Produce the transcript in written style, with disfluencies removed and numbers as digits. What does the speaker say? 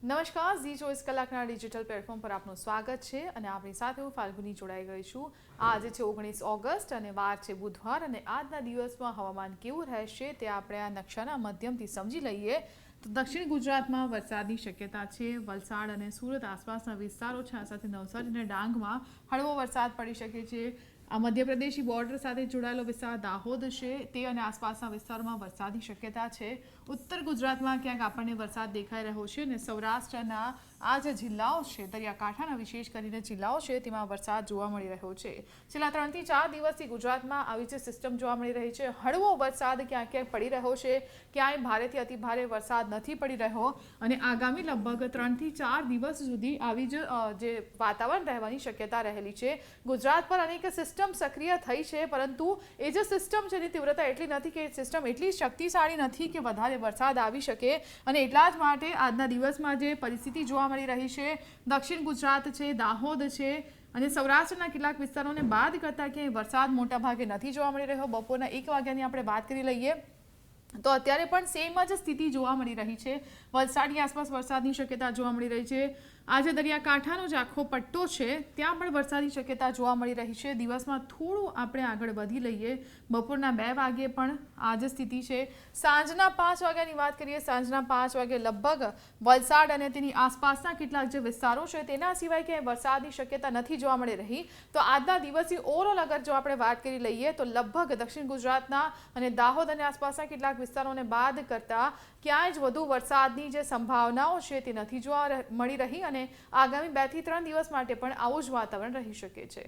નમસ્કાર, ઝી 24 કલાકના digital platform પર આપનું સ્વાગત છે અને આપણી સાથે હું ફાલ્ગુની જોડાઈ ગઈ છું। આજે છે 19 ઓગસ્ટ અને વાર છે બુધવાર અને આજના દિવસમાં હવામાન કેવું રહેશે તે આપણે આ નકશાના માધ્યમથી સમજી લઈએ। તો દક્ષિણ ગુજરાતમાં વરસાદની શક્યતા છે। વલસાડ અને સુરત આસપાસના વિસ્તારો છે, આ સાથે નવસારી અને ડાંગમાં હળવો વરસાદ પડી શકે છે। આ મધ્યપ્રદેશી બોર્ડર સાથે જોડાયેલો વિસ્તાર દાહોદ છે, તે અને આસપાસના વિસ્તારોમાં વરસાદની શક્યતા છે। ઉત્તર ગુજરાતમાં ક્યાંક આપણને વરસાદ દેખાઈ રહ્યો છે અને સૌરાષ્ટ્રના આ જે જિલ્લાઓ છે, દરિયાકાંઠાના વિશેષ કરીને જિલ્લાઓ છે, તેમાં વરસાદ જોવા મળી રહ્યો છે। છેલ્લા 3 થી 4 દિવસથી ગુજરાતમાં આવી જે સિસ્ટમ જોવા મળી રહી છે, હળવો વરસાદ ક્યાંક ક્યાંક પડી રહ્યો છે, ક્યાંય ભારેથી અતિ ભારે વરસાદ નથી પડી રહ્યો અને આગામી લગભગ 3 થી 4 દિવસ સુધી આવી જે વાતાવરણ રહેવાની શક્યતા રહેલી છે। ગુજરાત પર અનેક સિસ્ટમ સક્રિય થઈ છે, પરંતુ એ જે સિસ્ટમ છે એની તીવ્રતા એટલી નથી કે સિસ્ટમ એટલી શક્તિશાળી નથી કે વધારે વરસાદ આવી શકે અને એટલા જ માટે આજના દિવસમાં જે પરિસ્થિતિ જોવા મળી રહી છે, દક્ષિણ ગુજરાત છે, દાહોદ છે અને સૌરાષ્ટ્રના કેટલાક વિસ્તારોને બાદ કરતાં ક્યાંય વરસાદ મોટાભાગે નથી જોવા મળી રહ્યો। બપોરના 1 વાગ્યાની આપણે વાત કરી લઈએ તો અત્યારે પણ સેમ જ સ્થિતિ જોવા મળી રહી છે। વલસાડની આસપાસ વરસાદની શક્યતા જોવા મળી રહી છે। આજે દરિયાકાંઠાનો જે આખો પટ્ટો છે ત્યાં પણ વરસાદની શક્યતા જોવા મળી રહી છે। દિવસમાં થોડું આપણે આગળ વધી લઈએ, બપોરના 2 વાગ્યે પણ આ જ સ્થિતિ છે। સાંજના 5 વાગ્યાની વાત કરીએ, સાંજના 5 વાગે લગભગ વલસાડ અને તેની આસપાસના કેટલાક જે વિસ્તારો છે તેના સિવાય ક્યાંય વરસાદની શક્યતા નથી જોવા મળી રહી। તો આજના દિવસથી ઓવરઓલ અગર જો આપણે વાત કરી લઈએ તો લગભગ દક્ષિણ ગુજરાતના અને દાહોદ અને આસપાસના કેટલાક વિસ્તારોને બાદ કરતા ક્યાંય જ વધુ વરસાદની જે સંભાવનાઓ છે તે નથી જોવા મળી રહી અને આગામી 2 થી 3 દિવસ માટે પણ આવું જ વાતાવરણ રહી શકે છે।